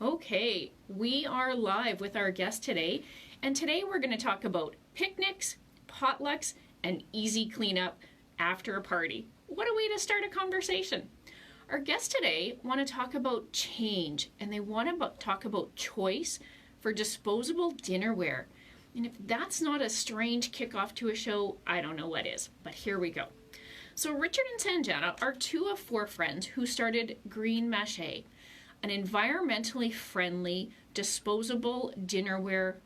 Okay, we are live with our guest today, and today we're going to talk about picnics, potlucks, and easy cleanup after a party. What a way to start a conversation. Our guests today want to talk about change, and they want to talk about choice for disposable dinnerware. And if that's not a strange kickoff to a show, I don't know what is, but here we go. So Richard and Sanjana are two of four friends who started GreenMaché, an environmentally friendly disposable dinnerware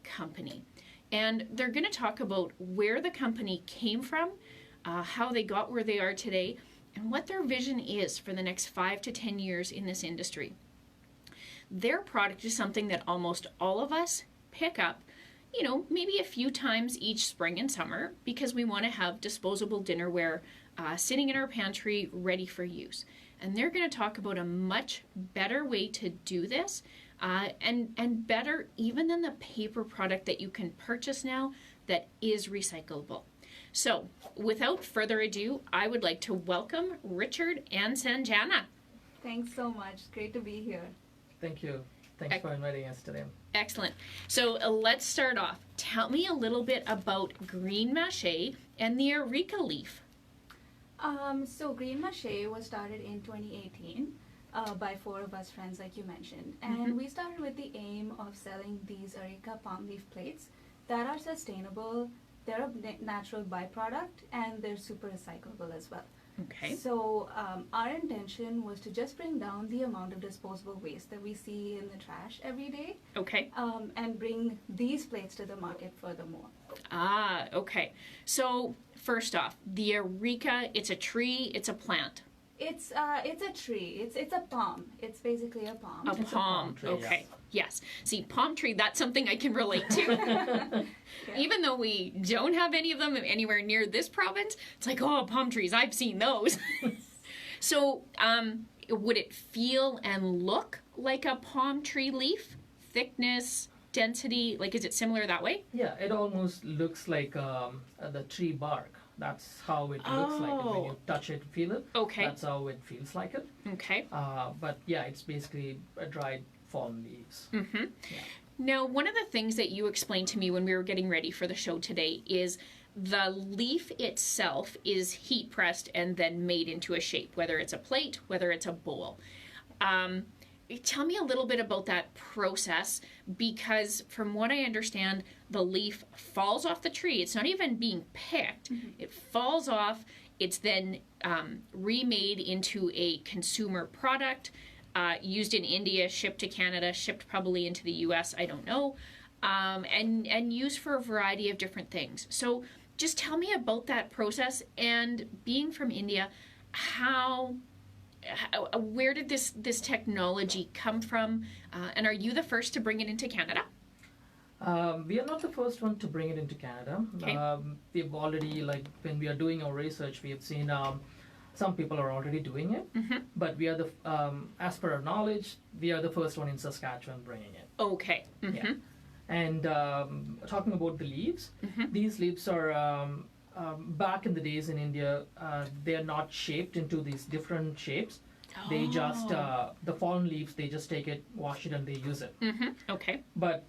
company. And they're going to talk about where the company came from, how they got where they are today, and what their vision is for the next 5 to 10 years in this industry. Their product is something that almost all of us pick up, maybe a few times each spring and summer, because we want to have disposable dinnerware sitting in our pantry ready for use. And they're going to talk about a much better way to do this, and better even than the paper product that you can purchase now that is recyclable. So, without further ado, I would like to welcome Richard and Sanjana. Thanks so much. Great to be here. Thank you. Thanks for inviting us today. Excellent. So let's start off. Tell me a little bit about GreenMaché and the Areca leaf. So GreenMaché was started in 2018 by four of us friends, like you mentioned. And we started with the aim of selling these Areca Palm Leaf plates that are sustainable, they're a natural byproduct, and they're super recyclable as well. Okay. So our intention was to just bring down the amount of disposable waste that we see in the trash every day. Okay. And bring these plates to the market furthermore. Ah, okay. So first off, the Areca, it's a tree, it's a plant. It's a tree. It's a palm. It's basically a palm. A palm tree, okay. Yes. See, palm tree, that's something I can relate to. Yeah. Even though we don't have any of them anywhere near this province, it's like, oh, palm trees, I've seen those. So, would it feel and look like a palm tree leaf? Thickness, density, like, is it similar that way? Yeah, it almost looks like the tree bark. That's how it looks like it. When you touch it, feel it. Okay. That's how it feels like it. Okay. But yeah, it's basically dried fallen leaves. Mm-hmm. Yeah. Now, one of the things that you explained to me when we were getting ready for the show today is the leaf itself is heat pressed and then made into a shape, whether it's a plate, whether it's a bowl. Tell me a little bit about that process, because from what I understand, the leaf falls off the tree. It's not even being picked. Mm-hmm. It falls off. It's then remade into a consumer product, used in India, shipped to Canada, shipped probably into the US, I don't know, and used for a variety of different things. So just tell me about that process, and being from India, where did this technology come from, and are you the first to bring it into Canada? We are not the first one to bring it into Canada. Okay. We've already, when we are doing our research, we have seen some people are already doing it, but we are as per our knowledge, we are the first one in Saskatchewan bringing it. Okay. Mm-hmm. Yeah. And talking about the leaves, these leaves are back in the days in India, they are not shaped into these different shapes. Oh. They just, the fallen leaves, they just take it, wash it, and they use it. Mm-hmm. Okay. But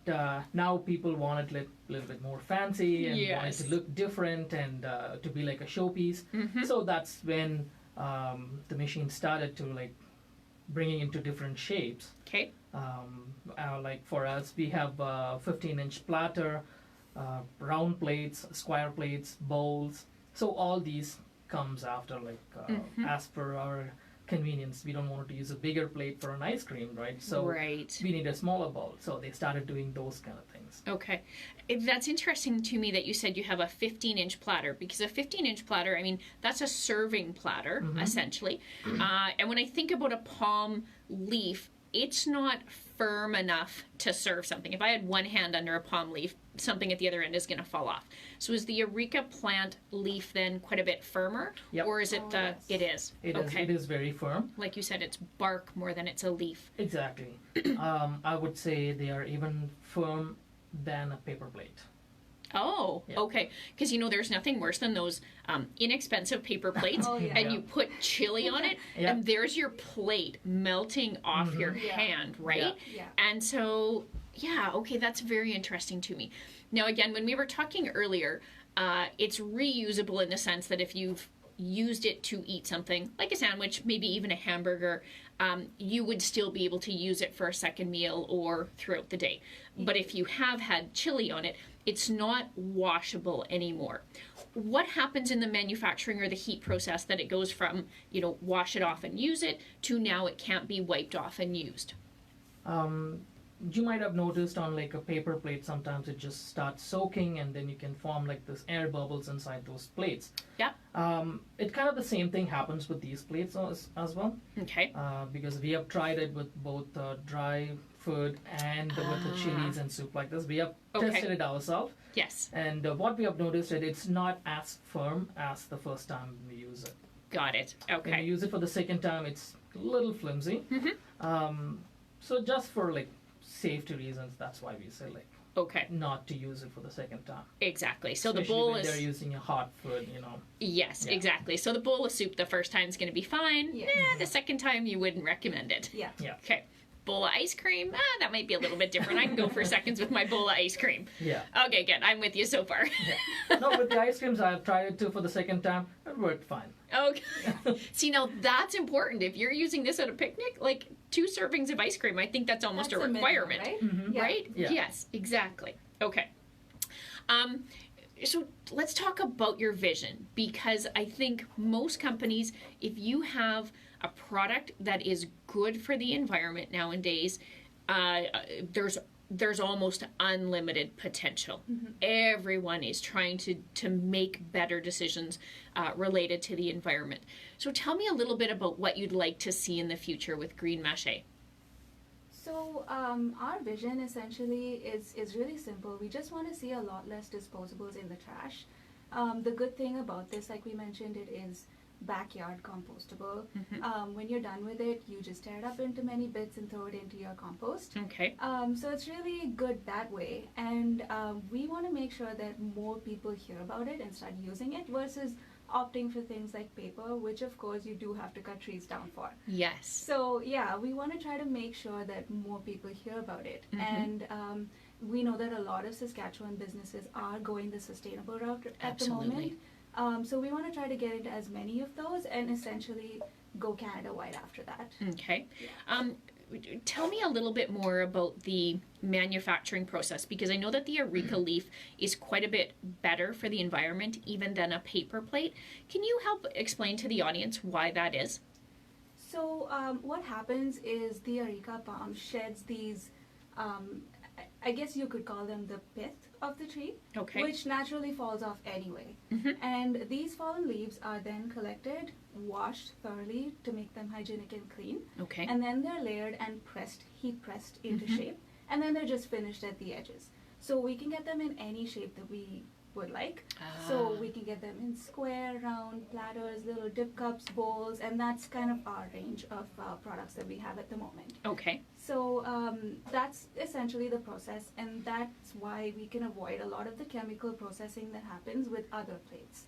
now people want it a little bit more fancy and want it to look different and to be like a showpiece. Mm-hmm. So that's when the machine started to bringing into different shapes. Okay. Like for us, we have 15-inch platter, round plates, square plates, bowls. So all these comes after as per our convenience. We don't want to use a bigger plate for an ice cream, right? So we need a smaller bowl. So they started doing those kind of things. Okay. That's interesting to me that you said you have a 15-inch platter, because a 15-inch platter, I mean, that's a serving platter, essentially. And when I think about a palm leaf, it's not firm enough to serve something. If I had one hand under a palm leaf, something at the other end is going to fall off. So is the Areca plant leaf then quite a bit firmer? Yep. Or is it yes. It is? It is very firm. Like you said, it's bark more than it's a leaf. Exactly. I would say they are even firm than a paper plate. Oh, Yeah. okay. Because there's nothing worse than those inexpensive paper plates, Oh, yeah. and you put chili on it, Yeah. and there's your plate melting off your Yeah. hand, right? Yeah. And so, yeah, okay, that's very interesting to me. Now, again, when we were talking earlier, it's reusable in the sense that if you've used it to eat something like a sandwich, maybe even a hamburger, you would still be able to use it for a second meal or throughout the day. But if you have had chili on it, it's not washable anymore. What happens in the manufacturing or the heat process that it goes from, wash it off and use it, to now it can't be wiped off and used? You might have noticed on like a paper plate, sometimes it just starts soaking and then you can form like this air bubbles inside those plates. Yeah. It kind of the same thing happens with these plates as well. Okay. Because we have tried it with both dry food and with the chilies and soup like this. We have tested it ourselves. Yes. And what we have noticed is it's not as firm as the first time we use it. Got it. When Okay. you use it for the second time, it's a little flimsy. So just for like safety reasons, that's why we say like Okay. not to use it for the second time. Exactly. So the Especially bowl when is... they're using a hot food, Yes, Yeah. exactly. So the bowl of soup the first time is going to be fine. Yeah. The second time you wouldn't recommend it. Yeah. Yeah. Okay. Bowl of ice cream, that might be a little bit different. I can go for seconds with my bowl of ice cream. Yeah. Okay, good. I'm with you so far. No, with the ice creams, I've tried it too for the second time. It worked fine. Okay. See, now that's important. If you're using this at a picnic, like 2 servings of ice cream, I think that's almost That's a minimum, requirement. right? Mhm. Yeah. Right? Yeah. Yes, exactly. Okay. So let's talk about your vision, because I think most companies, if you have a product that is good for the environment nowadays, there's almost unlimited potential. Everyone is trying to make better decisions related to the environment. So tell me a little bit about what you'd like to see in the future with GreenMaché. So our vision essentially is really simple. We just want to see a lot less disposables in the trash. The good thing about this, like we mentioned, it is backyard compostable. When you're done with it, you just tear it up into many bits and throw it into your compost. Okay. So it's really good that way. And we want to make sure that more people hear about it and start using it versus opting for things like paper, which of course you do have to cut trees down for. Yes. So yeah, we want to try to make sure that more people hear about it. And we know that a lot of Saskatchewan businesses are going the sustainable route at the Absolutely. moment. So we want to try to get into as many of those and essentially go Canada-wide after that. Okay. Tell me a little bit more about the manufacturing process, because I know that the Areca leaf is quite a bit better for the environment even than a paper plate. Can you help explain to the audience why that is? So what happens is the Areca palm sheds these, I guess you could call them the pith of the tree, Okay. which naturally falls off anyway. And these fallen leaves are then collected, washed thoroughly to make them hygienic and clean, Okay. and then they're layered and pressed, heat pressed into shape, and then they're just finished at the edges. So we can get them in any shape that we would like. So we can get them in square, round, platters, little dip cups, bowls, and that's kind of our range of products that we have at the moment. Okay. So that's essentially the process, and that's why we can avoid a lot of the chemical processing that happens with other plates.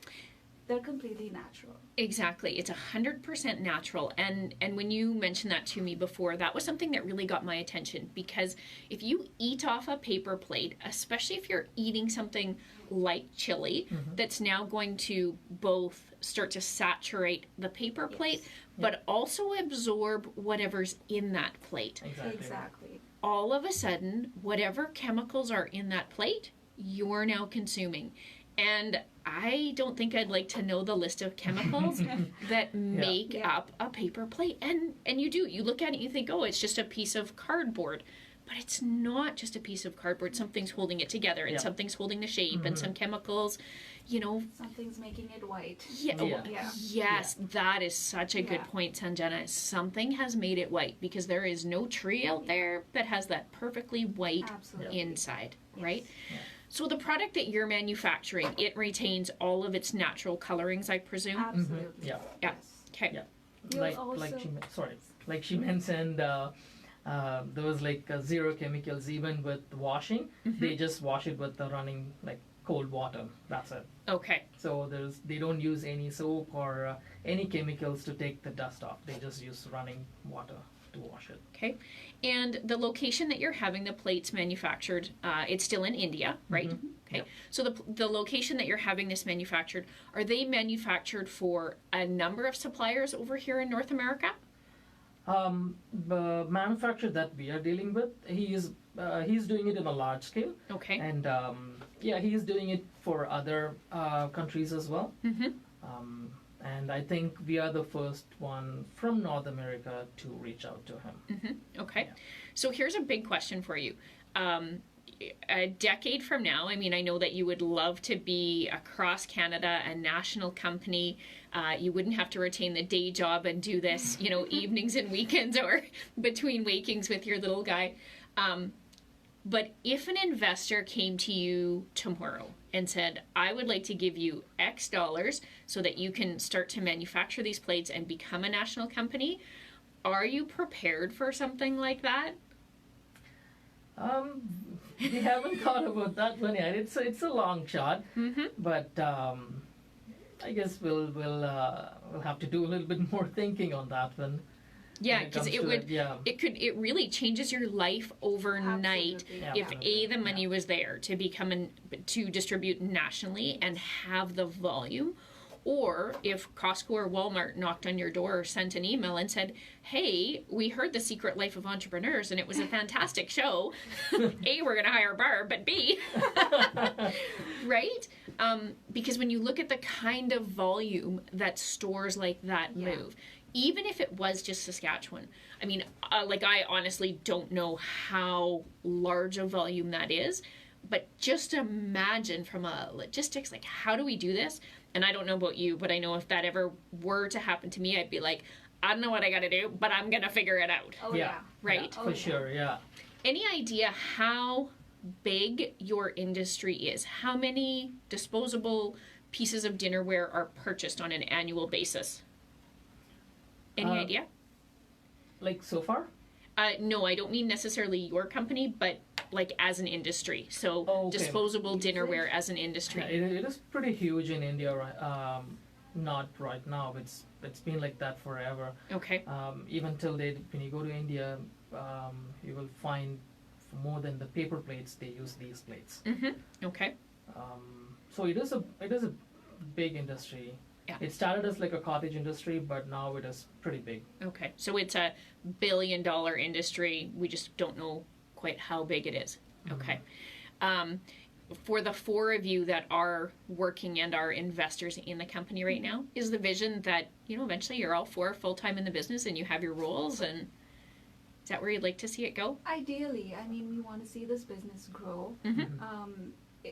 They're completely natural. Exactly. It's 100% natural. And when you mentioned that to me before, that was something that really got my attention, because if you eat off a paper plate, especially if you're eating something like chili, that's now going to both start to saturate the paper plate, but also absorb whatever's in that plate. Exactly. All of a sudden, whatever chemicals are in that plate, you're now consuming. And I don't think I'd like to know the list of chemicals that make up a paper plate. And you do. You look at it and you think, oh, it's just a piece of cardboard. But it's not just a piece of cardboard. Something's holding it together, and something's holding the shape, and some chemicals, Something's making it white. Yes, that is such a good point, Sanjana. Something has made it white, because there is no tree out there that has that perfectly white inside, right? Yeah. So the product that you're manufacturing, it retains all of its natural colorings, I presume? Absolutely. Yeah. Yeah. Yes. Okay. Yeah. You'll Like she mentioned, there was like 0 chemicals even with washing. They just wash it with the running like cold water. That's it. Okay. So they don't use any soap or any chemicals to take the dust off. They just use running water to wash it. Okay. And the location that you're having the plates manufactured, it's still in India, right? Mm-hmm. Okay. Yep. So the location that you're having this manufactured, are they manufactured for a number of suppliers over here in North America? The manufacturer that we are dealing with, he's doing it in a large scale. Okay. And he's doing it for other countries as well. Mm-hmm. And I think we are the first one from North America to reach out to him. Mm-hmm. Okay. Yeah. So here's a big question for you. A decade from now, I mean, I know that you would love to be across Canada, a national company. You wouldn't have to retain the day job and do this, evenings and weekends or between wakings with your little guy. But if an investor came to you tomorrow and said, I would like to give you X dollars so that you can start to manufacture these plates and become a national company, are you prepared for something like that? We haven't thought about that one yet. It's a long shot, Mm-hmm. but I guess we'll have to do a little bit more thinking on that one. Yeah, because it really changes your life overnight. Absolutely. Yeah. If the money was there to distribute nationally and have the volume, or if Costco or Walmart knocked on your door or sent an email and said, hey, we heard The Secret Life of Entrepreneurs and it was a fantastic show. A, we're going to hire Barb, but B, right? Because when you look at the kind of volume that stores like that move, even if it was just Saskatchewan, I mean, I honestly don't know how large a volume that is, but just imagine from a logistics, like, how do we do this? And I don't know about you, but I know if that ever were to happen to me, I'd be like, I don't know what I got to do, but I'm going to figure it out. Oh, Yeah. Right? Yeah, for sure, yeah. Any idea how big your industry is? How many disposable pieces of dinnerware are purchased on an annual basis? Any idea? Like so far? No, I don't mean necessarily your company, but like as an industry. So Okay. disposable dinnerware as an industry. Yeah, it is pretty huge in India, right? Not right now. It's been like that forever. Okay. Even till when you go to India, you will find more than the paper plates, they use these plates. Mm-hmm. Okay. So it is a big industry. Yeah. It started as like a cottage industry, but now it is pretty big. Okay. So it's a billion-dollar industry. We just don't know quite how big it is. Okay. For the four of you that are working and are investors in the company right now, is the vision that, eventually you're all four full-time in the business and you have your roles, and is that where you'd like to see it go? Ideally, I mean, we want to see this business grow. Mm-hmm.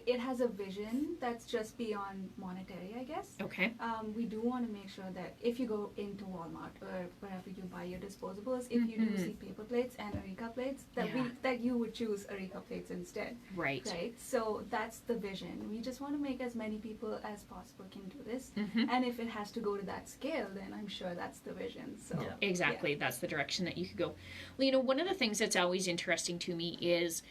It has a vision that's just beyond monetary, I guess. Okay. We do want to make sure that if you go into Walmart or wherever you buy your disposables, if you do see paper plates and Areca plates, that you would choose Areca plates instead. Right. Right. So that's the vision. We just want to make as many people as possible can do this, Mm-hmm. and if it has to go to that scale, then I'm sure that's the vision. So Yeah. Exactly. That's the direction that you could go. Well, one of the things that's always interesting to me is,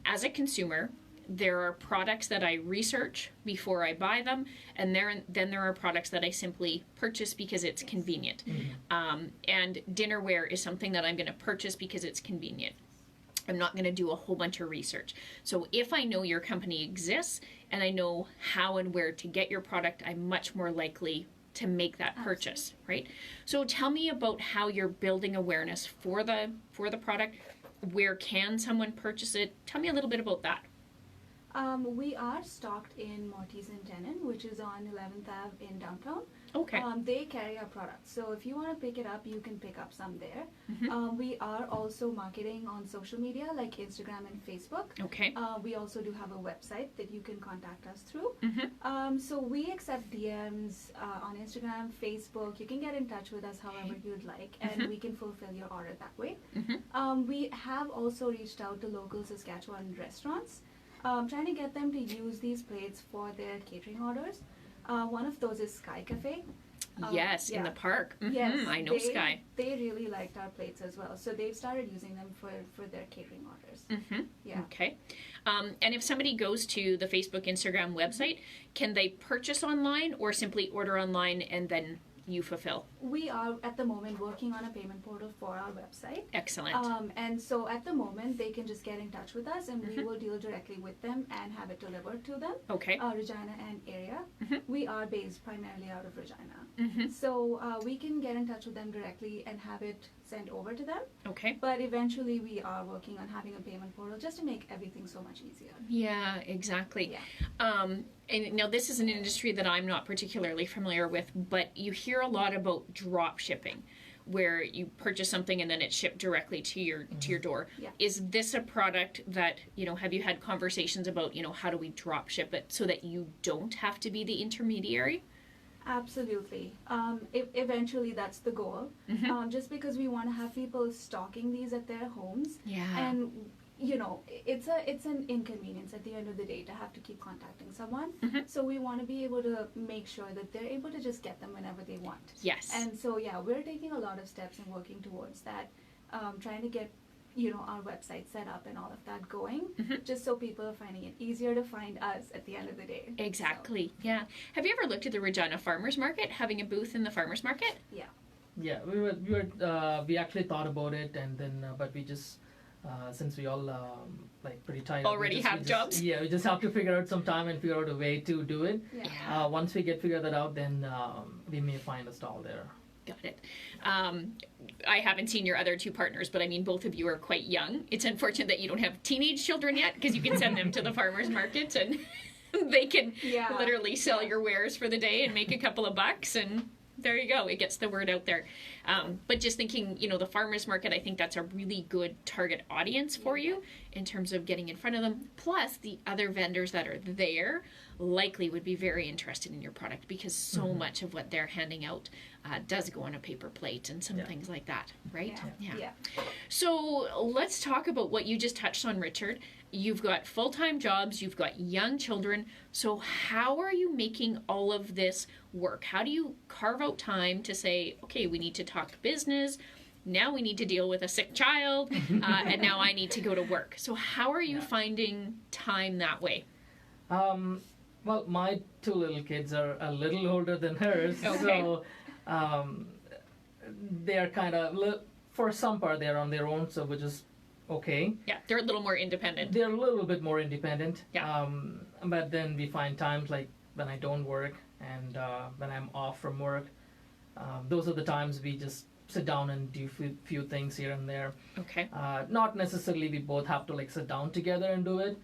as a consumer, there are products that I research before I buy them, and then there are products that I simply purchase because it's convenient. And dinnerware is something that I'm going to purchase because it's convenient. I'm not going to do a whole bunch of research. So if I know your company exists and I know how and where to get your product, I'm much more likely to make that purchase, right? So tell me about how you're building awareness for the product. Where can someone purchase it? Tell me a little bit about that. We are stocked in Morty's and Denon, which is on 11th Ave in downtown. Okay. They carry our products. So if you want to pick it up, you can pick up some there. Mm-hmm. We are also marketing on social media like Instagram and Facebook. Okay. We also do have a website that you can contact us through. Mm-hmm. So we accept DMs on Instagram, Facebook. You can get in touch with us however you'd like, and we can fulfill your order that way. Mm-hmm. We have also reached out to local Saskatchewan restaurants, trying to get them to use these plates for their catering orders. One of those is Sky Cafe. Yes, in the park. Yes, I know Sky. They really liked our plates as well, so they've started using them for their catering orders. Yeah. Okay. And if somebody goes to the Facebook, Instagram website, can they purchase online or simply order online and then you fulfill? We are at the moment working on a payment portal for our website. Excellent. And so at the moment they can just get in touch with us and we will deal directly with them and have it delivered to them. Okay. Regina and area. We are based primarily out of Regina. So we can get in touch with them directly and have it sent over to them. Okay. But eventually we are working on having a payment portal just to make everything so much easier. Yeah, exactly. Yeah. And now this is an industry that I'm not particularly familiar with, but you hear a lot about drop shipping, where you purchase something and then it's shipped directly to your door. Yeah. Is this a product that, have you had conversations about, how do we drop ship it so that you don't have to be the intermediary? Absolutely. Eventually that's the goal. Just because we want to have people stocking these at their homes. Yeah. And it's an inconvenience at the end of the day to have to keep contacting someone. So we want to be able to make sure that they're able to just get them whenever they want. Yes. And so we're taking a lot of steps and working towards that, trying to get our website set up and all of that going, just so people are finding it easier to find us at the end of the day. Exactly. So. Yeah. Have you ever looked at the Regina Farmers Market, having a booth in the farmers market? Yeah. Yeah, we actually thought about it, and then but we just since we all pretty tired already have jobs. Yeah, we just have to figure out some time and figure out a way to do it. Yeah. Once we figure that out, then we may find a stall there. Got it. I haven't seen your other two partners, but I mean, both of you are quite young. It's unfortunate that you don't have teenage children yet, because you can send them to the farmers markets and they can literally sell your wares for the day and make a couple of bucks, and there you go. It gets the word out there. But just thinking, the farmers market, I think that's a really good target audience for you in terms of getting in front of them. Plus, the other vendors that are there likely would be very interested in your product, because so much of what they're handing out does go on a paper plate and some things like that, right? Yeah. So let's talk about what you just touched on, Richard. You've got full-time jobs, you've got young children. So how are you making all of this work? How do you carve out time to say, okay, we need to talk business, now we need to deal with a sick child, and now I need to go to work. So how are you finding time that way? Well, my two little kids are a little older than hers, so they're kind of, for some part, they're on their own, so which is okay. Yeah, they're a little more independent. They're a little bit more independent. Yeah. But then we find times like when I don't work and when I'm off from work, those are the times we just sit down and do few things here and there. Okay. Not necessarily we both have to sit down together and do it.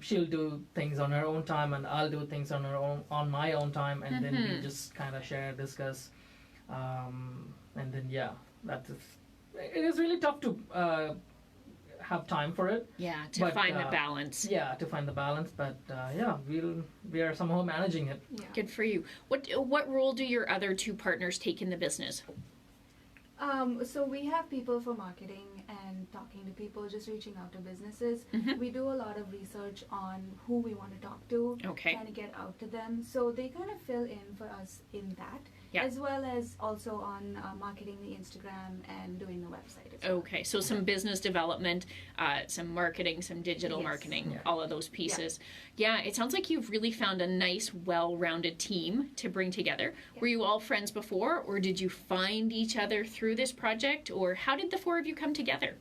She'll do things on her own time and I'll do things on my own time, and then we just kind of share, discuss, and then it is really tough to have time for it. Yeah, to find the balance. Yeah, to find the balance, but we are somehow managing it. Yeah. Good for you. What role do your other two partners take in the business? So we have people for marketing and talking to people, just reaching out to businesses. We do a lot of research on who we want to talk to, trying to get out to them. So they kind of fill in for us in that, as well as also on marketing the Instagram and doing the website as well. Okay, so some business development, some marketing, some digital marketing, all of those pieces. Yeah, it sounds like you've really found a nice, well-rounded team to bring together. Were you all friends before, or did you find each other through this project, or how did the four of you come together?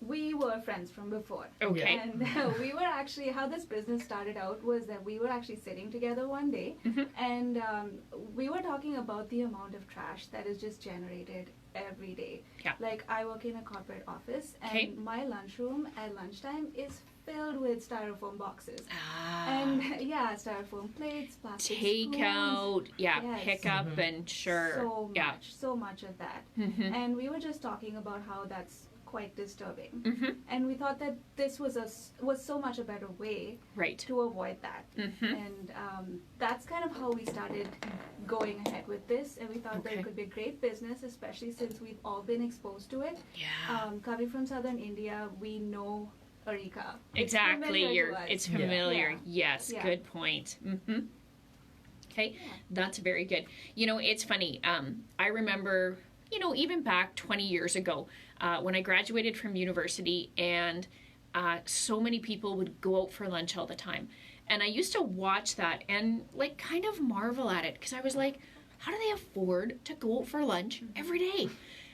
We were friends from before. Okay. And we were actually, how this business started out was that we were actually sitting together one day, and we were talking about the amount of trash that is just generated every day. Yeah. Like, I work in a corporate office, and my lunchroom at lunchtime is filled with styrofoam boxes. And styrofoam plates, plastic Takeout, spoons. pick up, and So much of that. And we were just talking about how that's quite disturbing, and we thought that this was so much a better way to avoid that, and that's kind of how we started going ahead with this, and we thought that it could be a great business, especially since we've all been exposed to it. Coming from southern India, we know Areca. Exactly, it's familiar. Yes, good point. Okay, that's very good. You know, it's funny. I remember, you know, even back 20 years ago when I graduated from university, and so many people would go out for lunch all the time. And I used to watch that and like kind of marvel at it, because I was like, how do they afford to go out for lunch every day?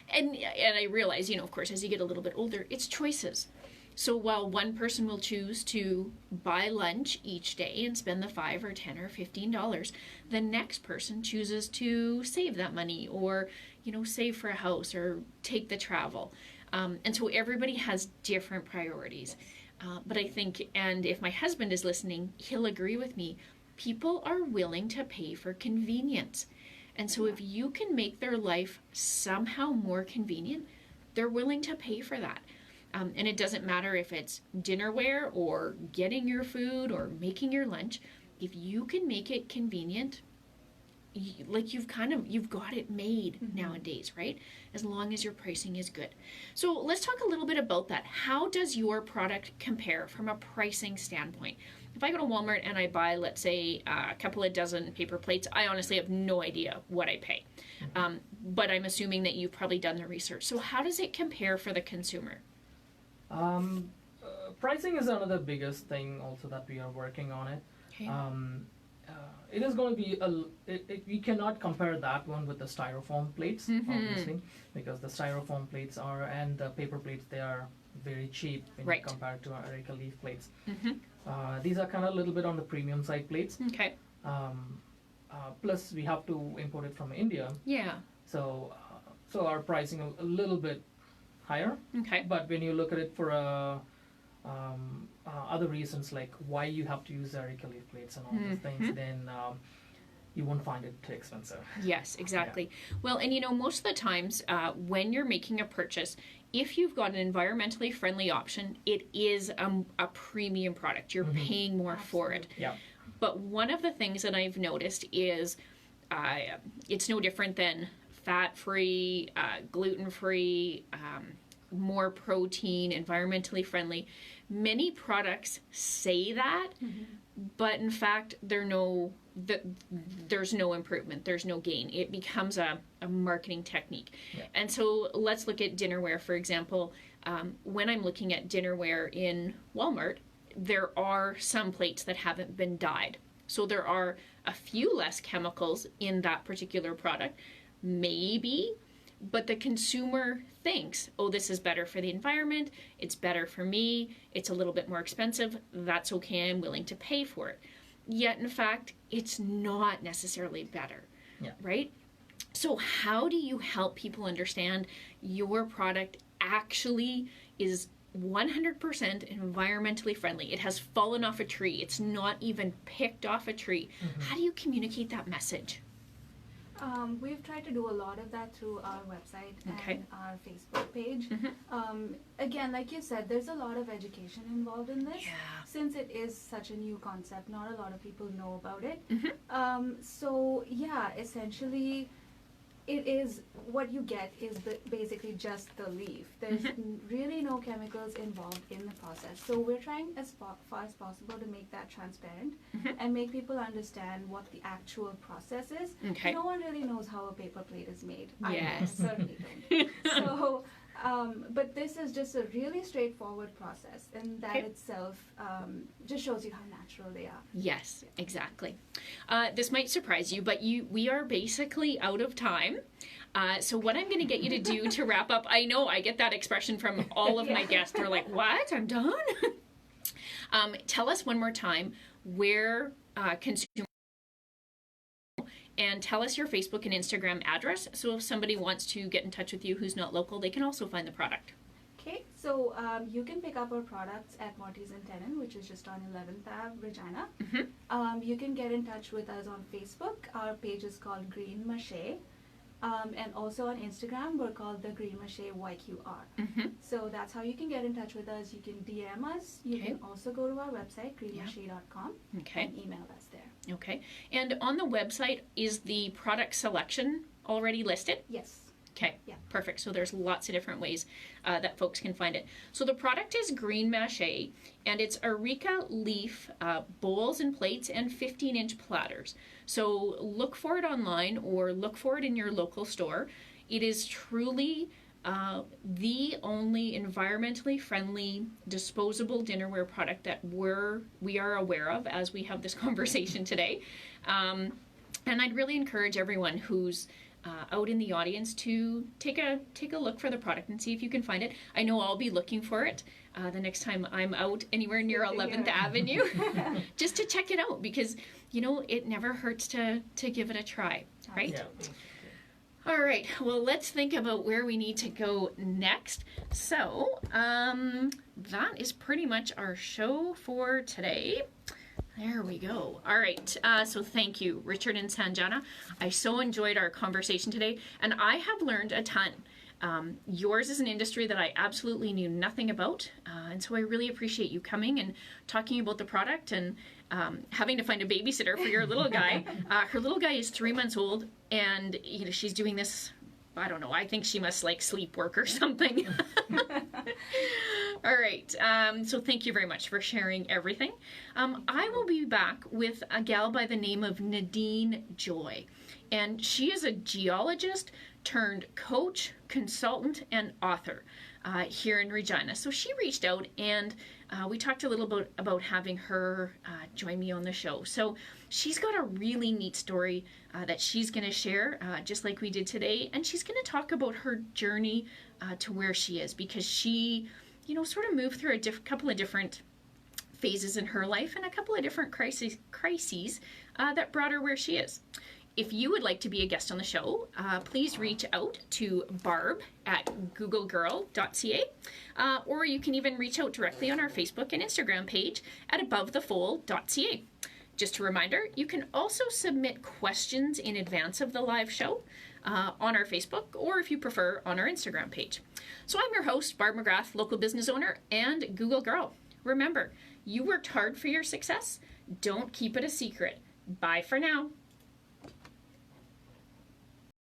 And I realize, you know, of course, as you get a little bit older, it's choices. So while one person will choose to buy lunch each day and spend the $5 or $10 or $15, the next person chooses to save that money, or, you know, save for a house or take the travel. And so everybody has different priorities. But I think, and if my husband is listening, he'll agree with me, people are willing to pay for convenience. And so if you can make their life somehow more convenient, they're willing to pay for that. And it doesn't matter if it's dinnerware or getting your food or making your lunch. If you can make it convenient, you've got it made nowadays, right? As long as your pricing is good. So let's talk a little bit about that. How does your product compare from a pricing standpoint? If I go to Walmart and I buy, let's say, a couple of dozen paper plates, I honestly have no idea what I pay. But I'm assuming that you've probably done the research. So how does it compare for the consumer? Pricing is another biggest thing also that we are working on it. Okay. It is going to be we cannot compare that one with the styrofoam plates, obviously, because the styrofoam plates and the paper plates, they are very cheap when you compare to our Areca leaf plates. These are kind of a little bit on the premium side plates. Okay. Plus we have to import it from India. Yeah. So our pricing a little bit higher. Okay. But when you look at it for other reasons, like why you have to use Areca leaf plates and all these things, then you won't find it too expensive. Yes, exactly. Yeah. Well, and you know, most of the times when you're making a purchase, if you've got an environmentally friendly option, it is a premium product. You're paying more for it. Yeah. But one of the things that I've noticed is it's no different than fat-free, gluten-free, more protein, environmentally friendly. Many products say that, but in fact, there's no improvement, there's no gain. It becomes a marketing technique. Yeah. And so let's look at dinnerware, for example. When I'm looking at dinnerware in Walmart, there are some plates that haven't been dyed. So there are a few less chemicals in that particular product, maybe, but the consumer thinks, oh, this is better for the environment, it's better for me, it's a little bit more expensive, that's okay, I'm willing to pay for it. Yet, in fact, it's not necessarily better, right? So how do you help people understand your product actually is 100% environmentally friendly? It has fallen off a tree. It's not even picked off a tree. How do you communicate that message? We've tried to do a lot of that through our website and our Facebook page. Again, like you said, there's a lot of education involved in this. Since it is such a new concept, not a lot of people know about it. So yeah, essentially, it is, what you get is basically just the leaf. There's really no chemicals involved in the process. So we're trying as far as possible to make that transparent and make people understand what the actual process is. No one really knows how a paper plate is made. I certainly don't. So, but this is just a really straightforward process, and that itself just shows you how natural they are. Yes, exactly. This might surprise you, but we are basically out of time. So what I'm going to get you to do to wrap up, I know I get that expression from all of my guests. They're like, what? I'm done? Tell us one more time where consumers, and tell us your Facebook and Instagram address, so if somebody wants to get in touch with you who's not local, they can also find the product. Okay, so you can pick up our products at Morty's and Tenon, which is just on 11th Ave, Regina. You can get in touch with us on Facebook. Our page is called GreenMaché. And also on Instagram, we're called the GreenMaché YQR. So that's how you can get in touch with us. You can DM us. You can also go to our website, greenmache.com, and email us there. Okay. And on the website, is the product selection already listed? Yes. Okay, Yeah. perfect. So there's lots of different ways that folks can find it. So the product is GreenMaché, and it's Areca leaf bowls and plates and 15-inch platters. So look for it online or look for it in your local store. It is truly the only environmentally friendly disposable dinnerware product that we are aware of as we have this conversation today. And I'd really encourage everyone who's out in the audience to take a look for the product and see if you can find it. I know I'll be looking for it the next time I'm out anywhere near 11th Avenue just to check it out, because it never hurts to give it a try, right? Yeah. All right, well, let's think about where we need to go next. So that is pretty much our show for today. There we go. All right, so thank you, Richard and Sanjana. I so enjoyed our conversation today, and I have learned a ton. Yours is an industry that I absolutely knew nothing about, and so I really appreciate you coming and talking about the product and having to find a babysitter for your little guy. Her little guy is 3 months old, and she's doing this, I don't know, I think she must like sleep work or something. All right, so thank you very much for sharing everything. I will be back with a gal by the name of Nadine Joy, and she is a geologist turned coach, consultant, and author here in Regina. So she reached out, and we talked a little bit about having her join me on the show. So she's got a really neat story that she's going to share, just like we did today, and she's going to talk about her journey to where she is, because she, sort of moved through a couple of different phases in her life and a couple of different crises that brought her where she is. If you would like to be a guest on the show, please reach out to barb@googlegirl.ca, or you can even reach out directly on our Facebook and Instagram page at abovethefold.ca. Just a reminder, you can also submit questions in advance of the live show on our Facebook, or if you prefer, on our Instagram page. So I'm your host, Barb McGrath, local business owner and Google Girl. Remember, you worked hard for your success. Don't keep it a secret. Bye for now.